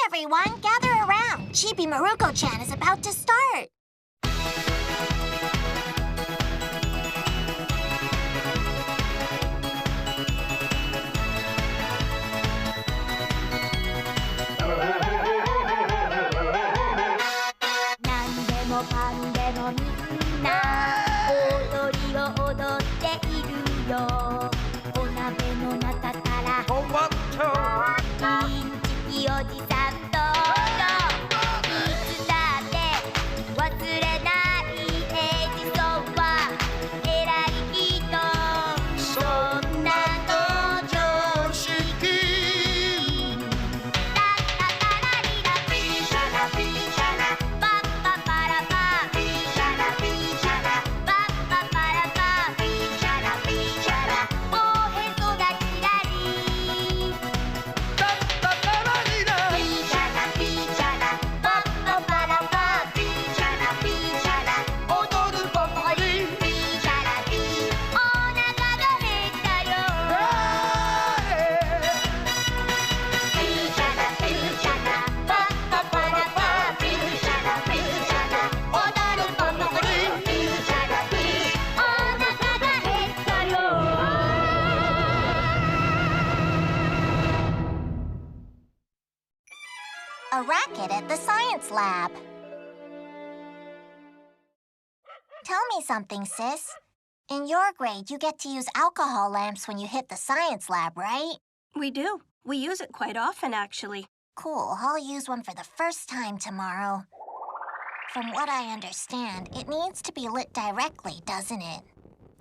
everyone, gather around. Chibi Maruko Chan is about to start. A racket at the science lab. Tell me something, sis. In your grade, you get to use alcohol lamps when you hit the science lab, right? We do. We use it quite often, actually. Cool. I'll use one for the first time tomorrow. From what I understand, it needs to be lit directly, doesn't it?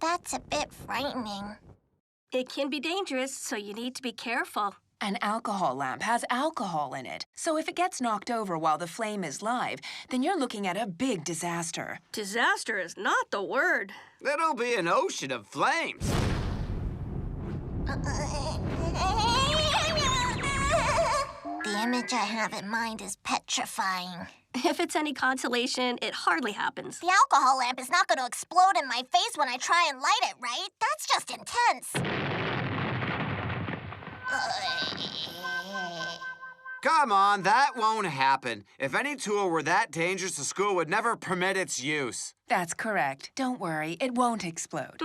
That's a bit frightening. It can be dangerous, so you need to be careful. An alcohol lamp has alcohol in it, so if it gets knocked over while the flame is live, then you're looking at a big disaster. Disaster is not the word. It'll be an ocean of flames. The image I have in mind is petrifying. If it's any consolation, it hardly happens. The alcohol lamp is not going to explode in my face when I try and light it, right? That's just intense. Come on, that won't happen. If any tool were that dangerous, the school would never permit its use. That's correct. Don't worry, it won't explode.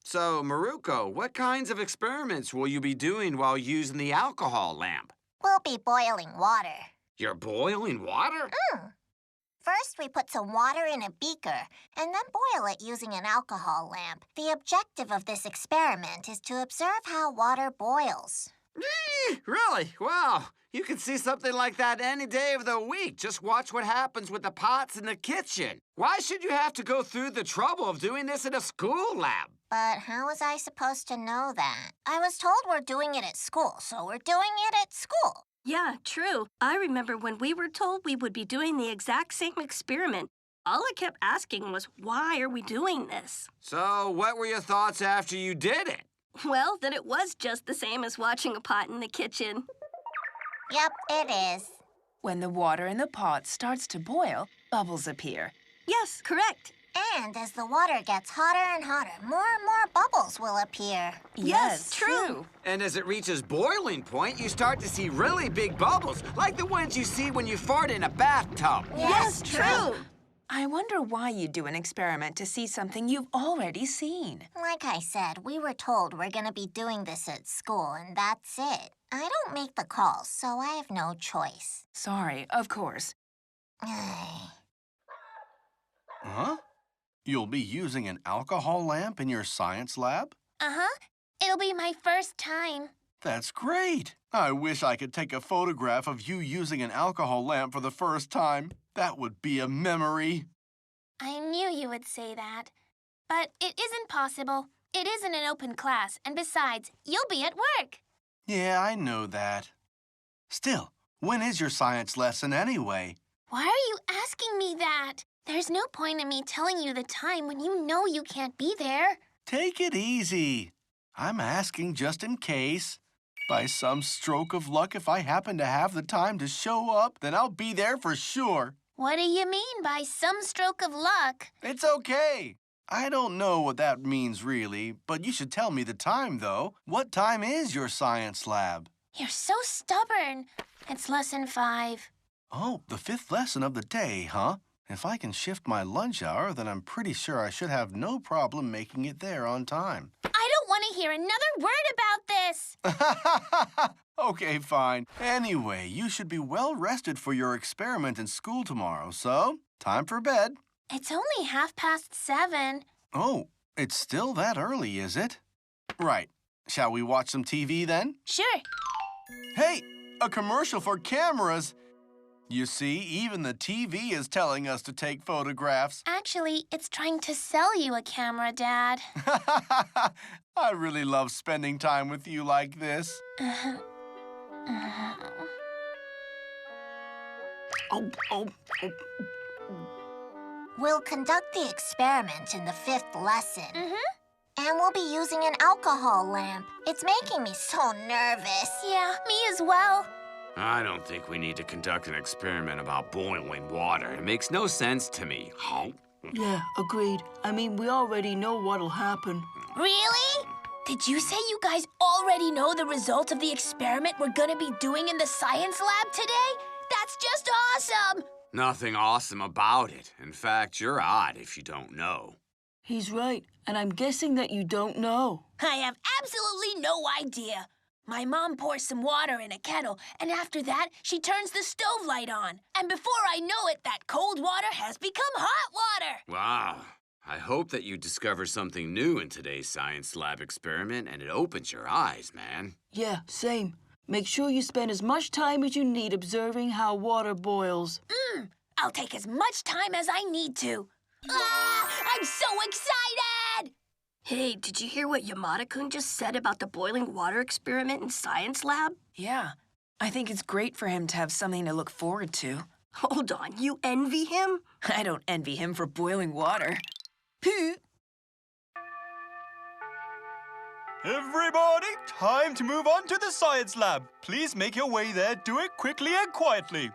So, Maruko, what kinds of experiments will you be doing while using the alcohol lamp? We'll be boiling water. You're boiling water? First, we put some water in a beaker and then boil it using an alcohol lamp. The objective of this experiment is to observe how water boils. Really? Wow. You can see something like that any day of the week. Just watch what happens with the pots in the kitchen. Why should you have to go through the trouble of doing this in a school lab? But how was I supposed to know that? I was told we're doing it at school, so we're doing it at school. Yeah, true. I remember when we were told we would be doing the exact same experiment. All I kept asking was, why are we doing this? So, what were your thoughts after you did it? Well, that it was just the same as watching a pot in the kitchen. Yep, it is. When the water in the pot starts to boil, bubbles appear. Yes, correct. And as the water gets hotter and hotter, more and more bubbles will appear. Yes, true. And as it reaches boiling point, you start to see really big bubbles, like the ones you see when you fart in a bathtub. Yes, true. I wonder why you do an experiment to see something you've already seen. Like I said, we were told we're going to be doing this at school, and that's it. I don't make the calls, so I have no choice. Sorry, of course. Huh? You'll be using an alcohol lamp in your science lab? Uh-huh. It'll be my first time. That's great. I wish I could take a photograph of you using an alcohol lamp for the first time. That would be a memory. I knew you would say that. But it isn't possible. It isn't an open class, and besides, you'll be at work. Yeah, I know that. Still, when is your science lesson anyway? Why are you asking me that? There's no point in me telling you the time when you know you can't be there. Take it easy. I'm asking just in case. By some stroke of luck, if I happen to have the time to show up, then I'll be there for sure. What do you mean by some stroke of luck? It's okay. I don't know what that means really, but you should tell me the time, though. What time is your science lab? You're so stubborn. It's lesson 5. Oh, the 5th lesson of the day, huh? If I can shift my lunch hour, then I'm pretty sure I should have no problem making it there on time. I don't want to hear another word about this. Okay, fine. Anyway, you should be well rested for your experiment in school tomorrow, so time for bed. It's only 7:30. Oh, it's still that early, is it? Right. Shall we watch some TV then? Sure. Hey, a commercial for cameras. You see, even the TV is telling us to take photographs. Actually, it's trying to sell you a camera, Dad. I really love spending time with you like this. We'll conduct the experiment in the 5th lesson. Mm-hmm. And we'll be using an alcohol lamp. It's making me so nervous. Yeah, me as well. I don't think we need to conduct an experiment about boiling water. It makes no sense to me. Yeah, agreed. I mean, we already know what'll happen. Really? Did you say you guys already know the results of the experiment we're gonna be doing in the science lab today? That's just awesome! Nothing awesome about it. In fact, you're odd if you don't know. He's right, and I'm guessing that you don't know. I have absolutely no idea. My mom pours some water in a kettle, and after that, she turns the stove light on. And before I know it, that cold water has become hot water. Wow. I hope that you discover something new in today's science lab experiment and it opens your eyes, man. Yeah, same. Make sure you spend as much time as you need observing how water boils. I'll take as much time as I need to. Ah, I'm so excited! Hey, did you hear what Yamada-kun just said about the boiling water experiment in science lab? Yeah, I think it's great for him to have something to look forward to. Hold on, you envy him? I don't envy him for boiling water. Everybody, time to move on to the science lab. Please make your way there. Do it quickly and quietly.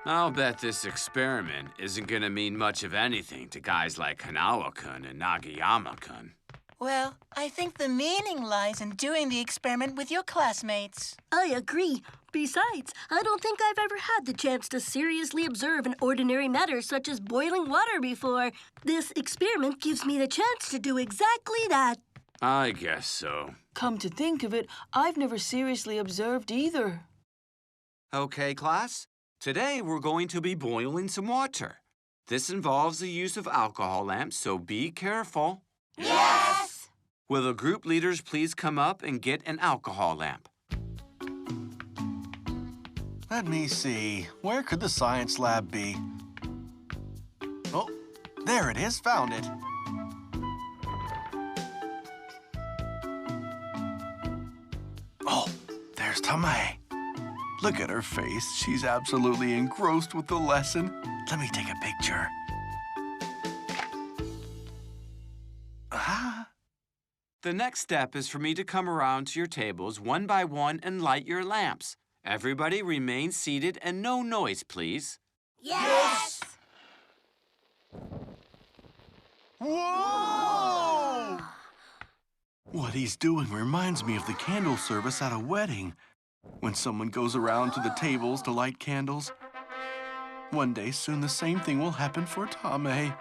I'll bet this experiment isn't gonna mean much of anything to guys like Hanawa-kun and Nagayama-kun. Well, I think the meaning lies in doing the experiment with your classmates. I agree. Besides, I don't think I've ever had the chance to seriously observe an ordinary matter such as boiling water before. This experiment gives me the chance to do exactly that. I guess so. Come to think of it, I've never seriously observed either. Okay, class. Today we're going to be boiling some water. This involves the use of alcohol lamps, so be careful. Yes! Will the group leaders please come up and get an alcohol lamp? Let me see. Where could the science lab be? Oh, there it is. Found it. Oh, there's Tamae. Look at her face. She's absolutely engrossed with the lesson. Let me take a picture. The next step is for me to come around to your tables one by one and light your lamps. Everybody remain seated and no noise, please. Yes! Whoa! What he's doing reminds me of the candle service at a wedding. When someone goes around to the tables to light candles. One day soon the same thing will happen for Tamae.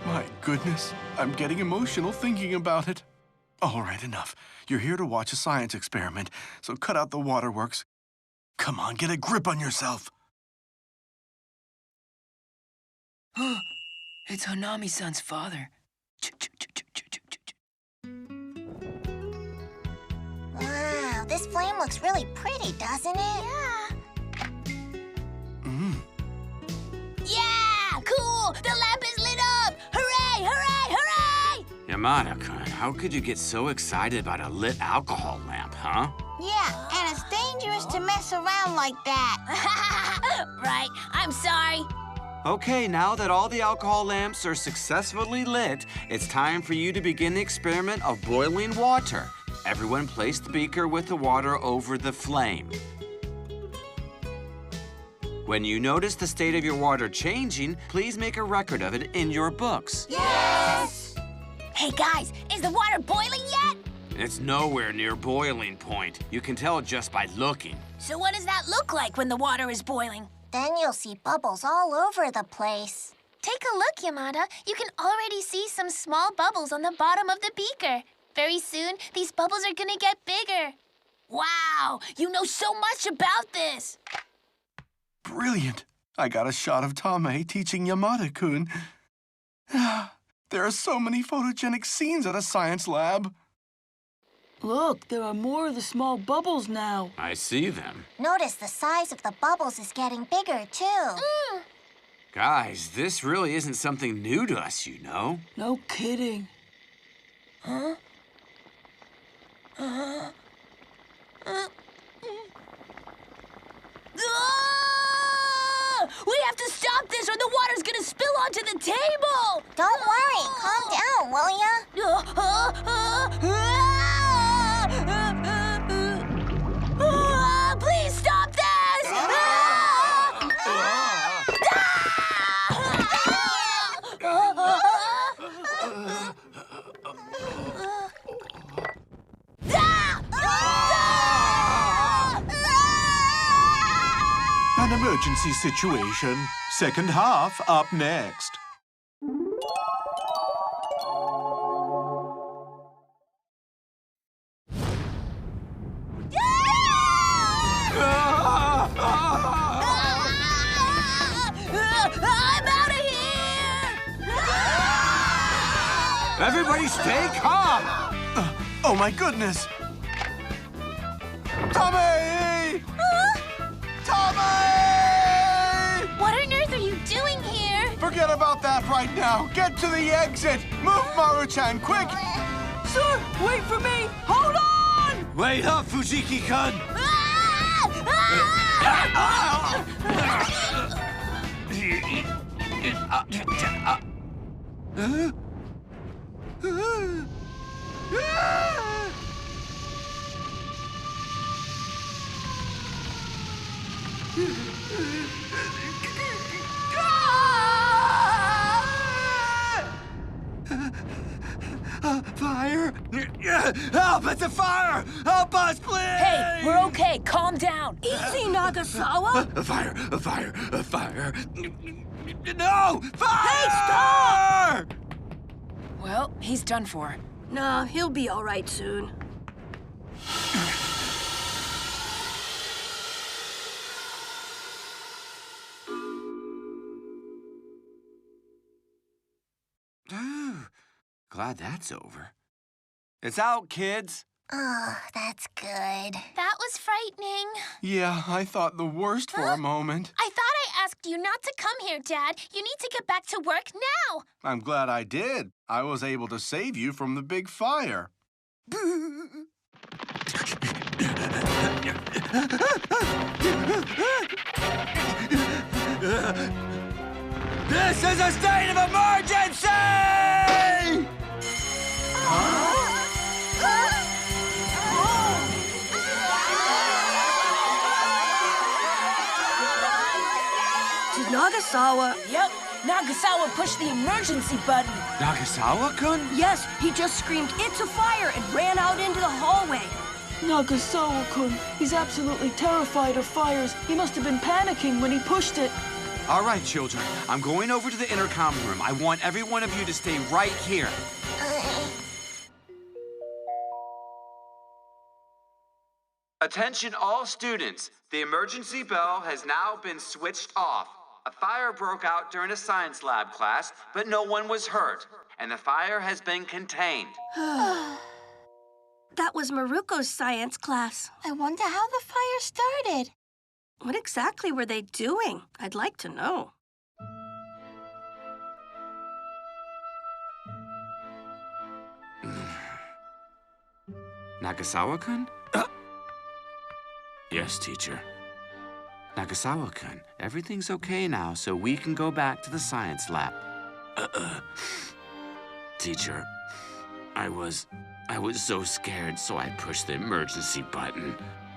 My goodness, I'm getting emotional thinking about it. All right, enough. You're here to watch a science experiment, so cut out the waterworks. Come on, get a grip on yourself. It's Hanami-san's father. Wow, this flame looks really pretty, doesn't it? Yeah. Yeah! Cool! The lamp is lit up! Hooray! Hooray! Hooray! Yamada-kun, how could you get so excited about a lit alcohol lamp, huh? Yeah, and it's dangerous to mess around like that. Right, I'm sorry. Okay, now that all the alcohol lamps are successfully lit, it's time for you to begin the experiment of boiling water. Everyone place the beaker with the water over the flame. When you notice the state of your water changing, please make a record of it in your books. Yes! Hey, guys, is the water boiling yet? It's nowhere near boiling point. You can tell just by looking. So what does that look like when the water is boiling? Then you'll see bubbles all over the place. Take a look, Yamada. You can already see some small bubbles on the bottom of the beaker. Very soon, these bubbles are gonna get bigger. Wow, you know so much about this. Brilliant. I got a shot of Tamae teaching Yamada-kun. There are so many photogenic scenes at a science lab. Look, there are more of the small bubbles now. I see them. Notice the size of the bubbles is getting bigger, too. Guys, this really isn't something new to us, you know. No kidding. Huh? We have to stop this or the water's gonna spill onto the table! Don't worry. Calm down, will ya? Please stop this! An emergency situation. Second half up next. I'm out of here! Everybody stay calm! Oh my goodness! Tamae! Tamae! What on earth are you doing here? Forget about that right now. Get to the exit. Move, Maru-chan, quick! Sir, wait for me! Hold on! Wait up, Fujiki-kun! Fire! Help! It's a fire! Help us, please! Hey, we're okay. Calm down. Easy, Nagasawa. A fire! A fire! A fire! No! Fire! Hey, stop! Well, he's done for. Nah, he'll be all right soon. Glad that's over. It's out, kids. Oh, that's good. That was frightening. Yeah, I thought the worst for a moment. I thought I asked you not to come here, Dad. You need to get back to work now. I'm glad I did. I was able to save you from the big fire. This is a state of emergency! Did Nagasawa... Yep, Nagasawa pushed the emergency button. Nagasawa-kun? Yes, he just screamed, "It's a fire!" and ran out into the hallway. Nagasawa-kun, he's absolutely terrified of fires. He must have been panicking when he pushed it. All right, children. I'm going over to the intercom room. I want every one of you to stay right here. Attention all students. The emergency bell has now been switched off. A fire broke out during a science lab class, but no one was hurt, and the fire has been contained. That was Maruko's science class. I wonder how the fire started. What exactly were they doing? I'd like to know. Nagasawa-kun? Yes, teacher. Nagasawa-kun, everything's okay now, so we can go back to the science lab. Teacher, I was so scared, so I pushed the emergency button.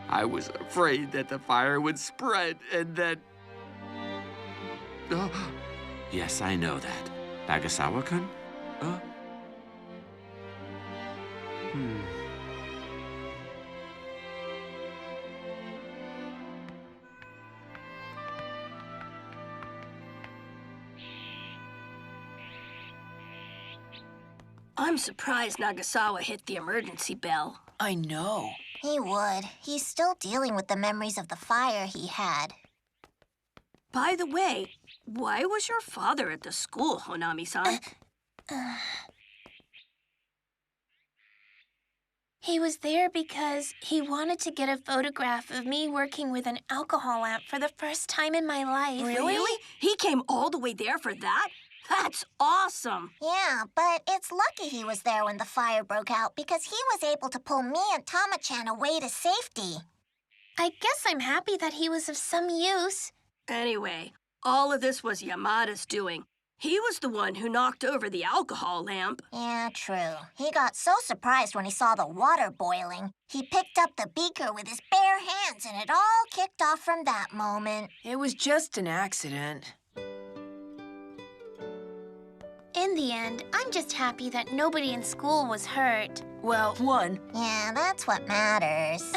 I was afraid that the fire would spread, and then Yes, I know that. Nagasawa-kun? I'm surprised Nagasawa hit the emergency bell. I know. He would. He's still dealing with the memories of the fire he had. By the way, why was your father at the school, Honami-san? He was there because he wanted to get a photograph of me working with an alcohol lamp for the first time in my life. Really? He came all the way there for that? That's awesome! Yeah, but it's lucky he was there when the fire broke out because he was able to pull me and Tama-chan away to safety. I guess I'm happy that he was of some use. Anyway, all of this was Yamada's doing. He was the one who knocked over the alcohol lamp. Yeah, true. He got so surprised when he saw the water boiling. He picked up the beaker with his bare hands, and it all kicked off from that moment. It was just an accident. In the end, I'm just happy that nobody in school was hurt. Well, one. Yeah, that's what matters.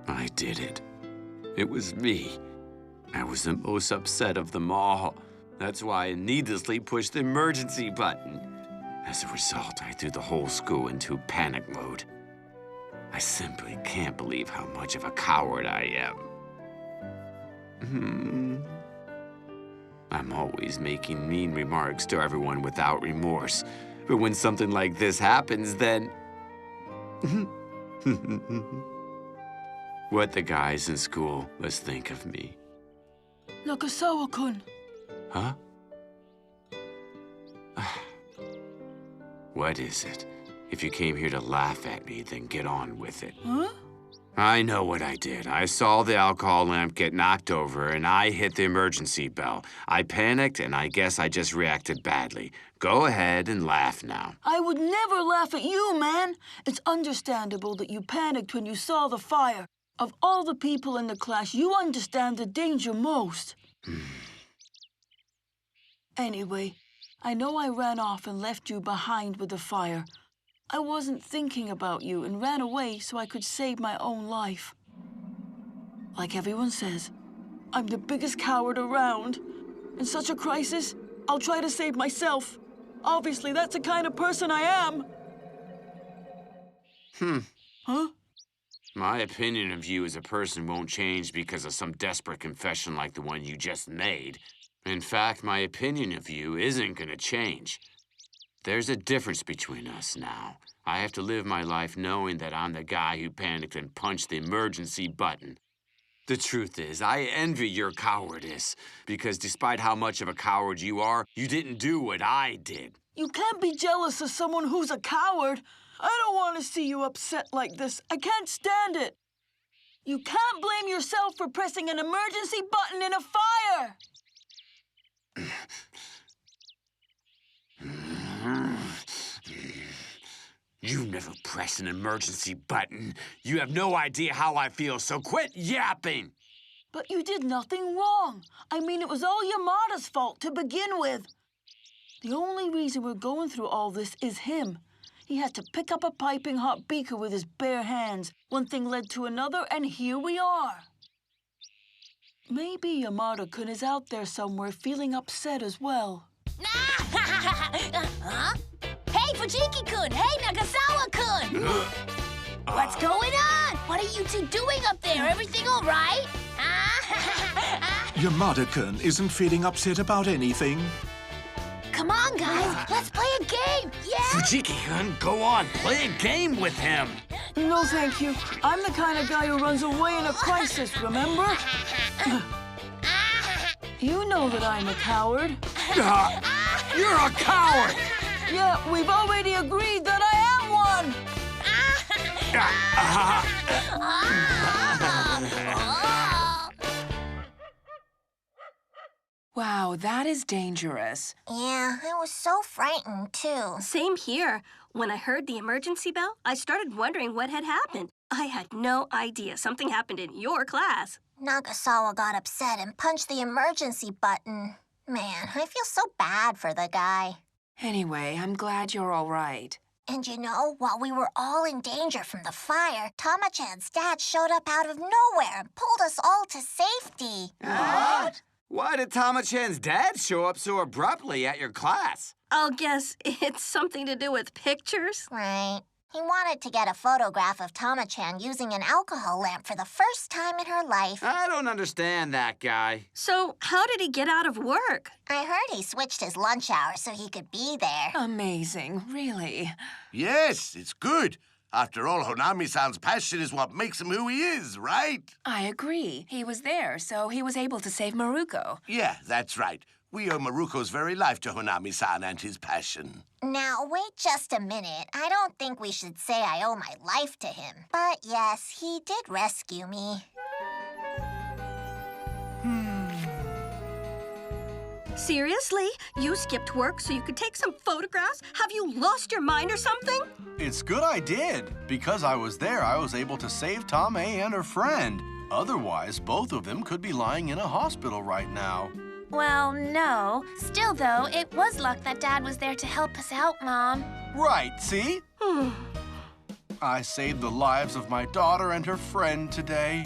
I did it. It was me. I was the most upset of them all. That's why I needlessly pushed the emergency button. As a result, I threw the whole school into panic mode. I simply can't believe how much of a coward I am. I'm always making mean remarks to everyone without remorse. But when something like this happens, then... What the guys in school must think of me. Nagasawa-kun. Huh? What is it? If you came here to laugh at me, then get on with it. Huh? I know what I did. I saw the alcohol lamp get knocked over, and I hit the emergency bell. I panicked, and I guess I just reacted badly. Go ahead and laugh now. I would never laugh at you, man. It's understandable that you panicked when you saw the fire. Of all the people in the class, you understand the danger most. Anyway, I know I ran off and left you behind with the fire. I wasn't thinking about you and ran away so I could save my own life. Like everyone says, I'm the biggest coward around. In such a crisis, I'll try to save myself. Obviously, that's the kind of person I am. Huh? My opinion of you as a person won't change because of some desperate confession like the one you just made. In fact, my opinion of you isn't gonna change. There's a difference between us now. I have to live my life knowing that I'm the guy who panicked and punched the emergency button. The truth is, I envy your cowardice, because despite how much of a coward you are, you didn't do what I did. You can't be jealous of someone who's a coward. I don't want to see you upset like this. I can't stand it. You can't blame yourself for pressing an emergency button in a fire. You never pressed an emergency button. You have no idea how I feel, so quit yapping. But you did nothing wrong. I mean, it was all Yamada's fault to begin with. The only reason we're going through all this is him. He had to pick up a piping hot beaker with his bare hands. One thing led to another, and here we are. Maybe Yamada-kun is out there somewhere feeling upset as well. Huh? Hey, Fujiki-kun! Hey, Nagasawa-kun! What's going on? What are you two doing up there? Everything all right? Yamada-kun isn't feeling upset about anything. Come on, guys. Let's play a game. Yeah? Fujiki-kun, go on. Play a game with him. No, thank you. I'm the kind of guy who runs away in a crisis, remember? You know that I'm a coward. You're a coward! Yeah, we've already agreed that I am one! Wow, that is dangerous. Yeah, I was so frightened, too. Same here. When I heard the emergency bell, I started wondering what had happened. I had no idea something happened in your class. Nagasawa got upset and punched the emergency button. Man, I feel so bad for the guy. Anyway, I'm glad you're all right. And you know, while we were all in danger from the fire, Tama-chan's dad showed up out of nowhere and pulled us all to safety. What? Why did Tama-chan's dad show up so abruptly at your class? I'll guess it's something to do with pictures. Right. He wanted to get a photograph of Tama-chan using an alcohol lamp for the first time in her life. I don't understand that guy. So, how did he get out of work? I heard he switched his lunch hour so he could be there. Amazing, really. Yes, it's good. After all, Honami-san's passion is what makes him who he is, right? I agree. He was there, so he was able to save Maruko. Yeah, that's right. We owe Maruko's very life to Honami-san and his passion. Now, wait just a minute. I don't think we should say I owe my life to him. But yes, he did rescue me. Seriously? You skipped work so you could take some photographs? Have you lost your mind or something? It's good I did. Because I was there, I was able to save Tamae and her friend. Otherwise, both of them could be lying in a hospital right now. Well, no. Still, though, it was luck that Dad was there to help us out, Mom. Right, see? I saved the lives of my daughter and her friend today.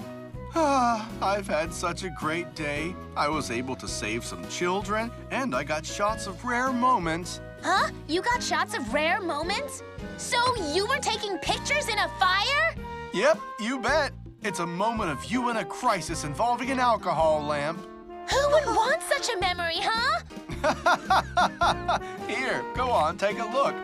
I've had such a great day. I was able to save some children, and I got shots of rare moments. Huh? You got shots of rare moments? So you were taking pictures in a fire? Yep, you bet. It's a moment of you in a crisis involving an alcohol lamp. Who would want such a memory, huh? Here, go on, take a look.